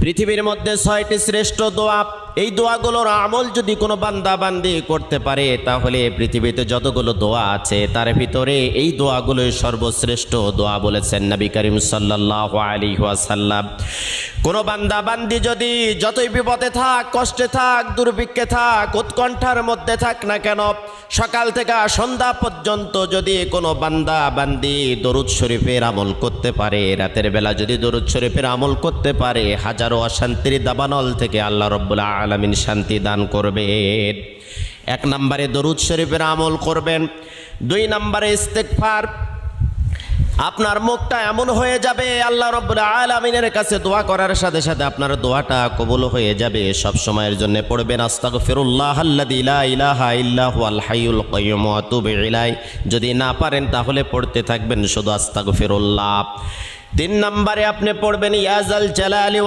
পৃথিবীর মধ্যে 6টি শ্রেষ্ঠ দোয়া, এই দোয়াগুলোর আমল যদি কোনো বান্দা বান্দি করতে পারে তাহলে পৃথিবীতে যতগুলো দোয়া আছে তার ভিতরে এই দোয়াগুলোই সর্বশ্রেষ্ঠ দোয়া বলেছেন নবী করিম সাল্লাল্লাহু আলাইহি ওয়াসাল্লাম। কোনো বান্দা বান্দি যদি যতই বিপদে থাক, কষ্টে থাক, দুর্ভিক্ষে থাক, উৎকণ্ঠার মধ্যে থাক না কেন, সকাল থেকে সন্ধ্যা পর্যন্ত যদি কোনো বান্দা বান্দি দরুদ শরীফের আমল করতে পারে, রাতের বেলা যদি দরুদ শরীফের আমল করতে পারে, হাজারো অশান্তির দাবানল থেকে আল্লাহ রাব্বুল আলামিন শান্তি দান করবেন। 1 নম্বরে দরুদ শরীফের আমল করবেন। 2 নম্বরে ইস্তেগফার। আপনার মুখটা এমন হয়ে যাবে আল্লাহ রাব্বুল আলামিনের কাছে দোয়া করার সাথে সাথে আপনার দোয়াটা কবুল হয়ে যাবে। সব সময়ের জন্য পড়বেন আস্তাগফিরুল্লাহ আল্লাযী লা ইলাহা ইল্লা হুয়াল হাইয়ুল কাইয়্যুম ওয়া আতুবু ইলাইহি। যদি না পারেন তাহলে পড়তে থাকবেন শুধু আস্তাগফিরুল্লাহ। 3 নম্বরে আপনি পড়বেন ইয়া যাল জালালি